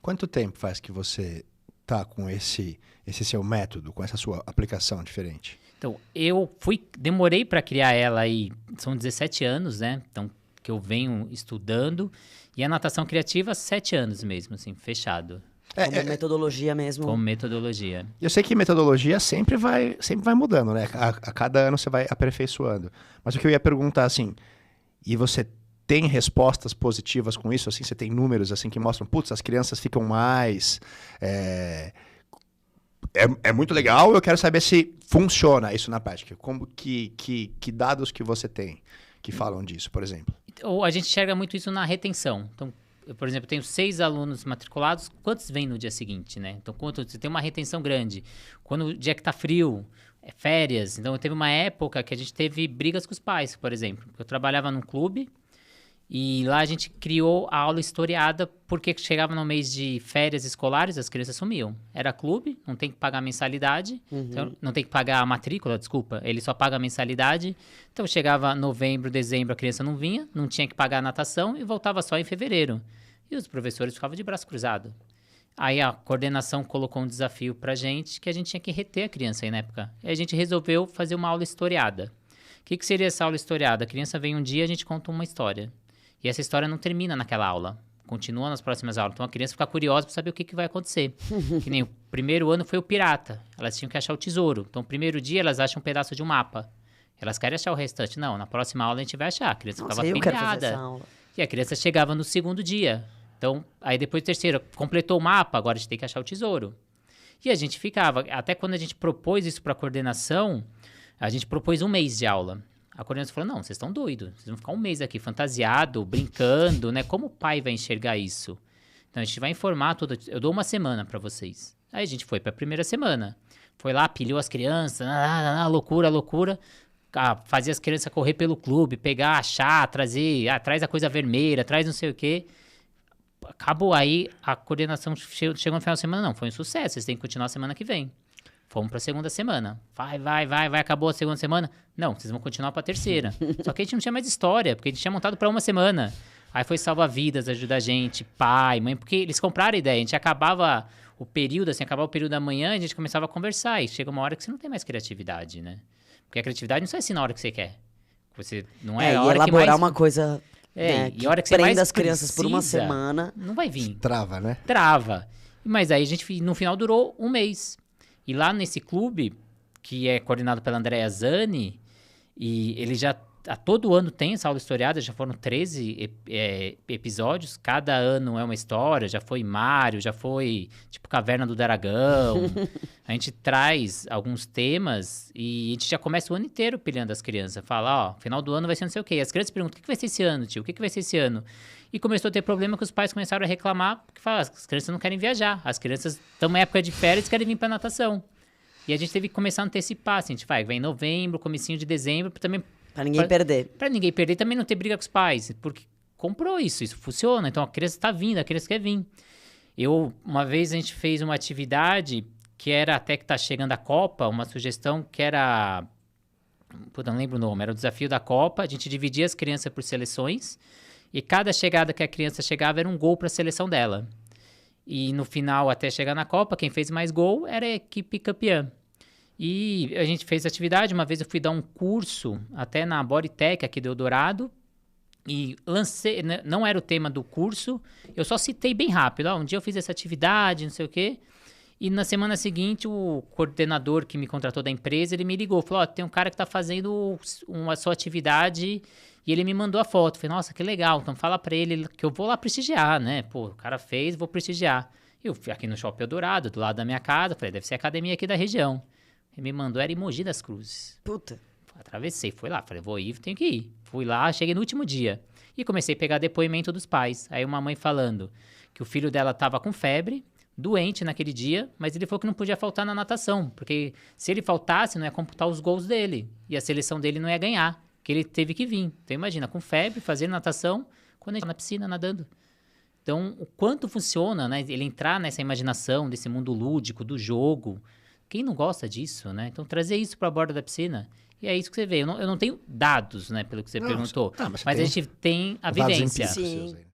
Quanto tempo faz que você tá com esse seu método, com essa sua aplicação diferente? Então, demorei para criar ela aí, são 17 anos, né? Então, que eu venho estudando. E a natação criativa, 7 anos mesmo, assim, fechado. Como metodologia mesmo. Como metodologia. Eu sei que metodologia sempre vai mudando, né? A cada ano você vai aperfeiçoando. Mas o que eu ia perguntar, assim, e você tem respostas positivas com isso? Assim, você tem números assim que mostram, putz, as crianças ficam mais... É muito legal, eu quero saber se funciona isso na prática. Como que dados que você tem que falam disso, por exemplo? Ou a gente enxerga muito isso na retenção. Então, eu, por exemplo, tenho 6 alunos matriculados, quantos vêm no dia seguinte, né? Então, quanto você tem uma retenção grande. Quando o dia que tá frio, férias. Então, teve uma época que a gente teve brigas com os pais, por exemplo. Eu trabalhava num clube e lá a gente criou a aula historiada porque chegava no mês de férias escolares, as crianças sumiam. Era clube, não tem que pagar mensalidade, então, não tem que pagar a matrícula, desculpa, ele só paga a mensalidade. Então chegava novembro, dezembro, a criança não vinha, não tinha que pagar a natação e voltava só em fevereiro. E os professores ficavam de braço cruzado. Aí a coordenação colocou um desafio pra gente que a gente tinha que reter a criança aí na época. E a gente resolveu fazer uma aula historiada. O que seria essa aula historiada? A criança vem um dia, a gente conta uma história. E essa história não termina naquela aula. Continua nas próximas aulas. Então a criança fica curiosa para saber o que vai acontecer. Que nem o primeiro ano foi o pirata. Elas tinham que achar o tesouro. Então, o primeiro dia elas acham um pedaço de um mapa. Elas querem achar o restante. Não, na próxima aula a gente vai achar. A criança ficava pilhada. E a criança chegava no segundo dia. Então, aí depois do terceiro, completou o mapa, agora a gente tem que achar o tesouro. E a gente ficava, até quando a gente propôs isso para a coordenação, a gente propôs 1 mês de aula. A coordenação falou, não, vocês estão doidos, vocês vão ficar 1 mês aqui fantasiado, brincando, né? Como o pai vai enxergar isso? Então, a gente vai informar tudo, eu dou 1 semana para vocês. Aí a gente foi para a primeira semana. Foi lá, pilhou as crianças, loucura, loucura. Fazia as crianças correr pelo clube, pegar, achar, trazer, traz a coisa vermelha, traz não sei o quê. Acabou aí, a coordenação chegou no final da semana, não, foi um sucesso, vocês têm que continuar a semana que vem. Fomos para a segunda semana. Vai, acabou a segunda semana? Não, vocês vão continuar para a terceira. Só que a gente não tinha mais história, porque a gente tinha montado para 1 semana. Aí foi salva-vidas, ajuda a gente, pai, mãe, porque eles compraram a ideia. A gente acabava o período, assim, acabava o período da manhã, a gente começava a conversar. E chega uma hora que você não tem mais criatividade, né? Porque a criatividade não sai assim na hora que você quer. Você não é a hora que mais... elaborar uma coisa... e a hora que você mais as crianças precisa, por 1 semana. Não vai vir. Trava, né? Trava. Mas aí a gente, no final, durou 1 mês. E lá nesse clube, que é coordenado pela Andrea Zani, e ele já todo ano tem essa aula historiada, já foram 13 episódios, cada ano é uma história, já foi Mário, já foi tipo Caverna do Dragão. A gente traz alguns temas e a gente já começa o ano inteiro pilhando as crianças. Fala, final do ano vai ser não sei o quê. E as crianças perguntam, o que vai ser esse ano, tio? O que vai ser esse ano? E começou a ter problema que os pais começaram a reclamar, porque as crianças não querem viajar. As crianças estão na época de férias e querem vir para natação. E a gente teve que começar a antecipar, assim, a gente vem em novembro, comecinho de dezembro, também... Pra ninguém perder. Pra ninguém perder, também não ter briga com os pais, porque comprou isso funciona, então a criança tá vindo, a criança quer vir. Uma vez a gente fez uma atividade que era, até que tá chegando a Copa, uma sugestão que era... não lembro o nome, era o desafio da Copa, a gente dividia as crianças por seleções, e cada chegada que a criança chegava era um gol para a seleção dela. E no final, até chegar na Copa, quem fez mais gol era a equipe campeã. E a gente fez atividade, uma vez eu fui dar um curso até na Bodytech aqui do Eldorado, e lancei, não era o tema do curso, eu só citei bem rápido, um dia eu fiz essa atividade, não sei o quê, e na semana seguinte o coordenador que me contratou da empresa, ele me ligou, falou, tem um cara que está fazendo uma sua atividade... E ele me mandou a foto. Falei, nossa, que legal. Então fala pra ele que eu vou lá prestigiar, né? Pô, o cara fez, vou prestigiar. Eu fui aqui no Shopping Eldorado, do lado da minha casa. Falei, deve ser a academia aqui da região. Ele me mandou, era em Mogi das Cruzes. Puta. Atravessei, fui lá. Falei, vou ir, tenho que ir. Fui lá, cheguei no último dia. E comecei a pegar depoimento dos pais. Aí uma mãe falando que o filho dela tava com febre, doente naquele dia, mas ele falou que não podia faltar na natação. Porque se ele faltasse, não ia computar os gols dele. E a seleção dele não ia ganhar. Que ele teve que vir. Então, imagina, com febre, fazer natação, quando ele está na piscina, nadando. Então, o quanto funciona, né? Ele entrar nessa imaginação, desse mundo lúdico, do jogo. Quem não gosta disso, né? Então, trazer isso para a borda da piscina. E é isso que você vê. Eu não tenho dados, né? Pelo que você perguntou. Mas a gente tem a vivência. Sim.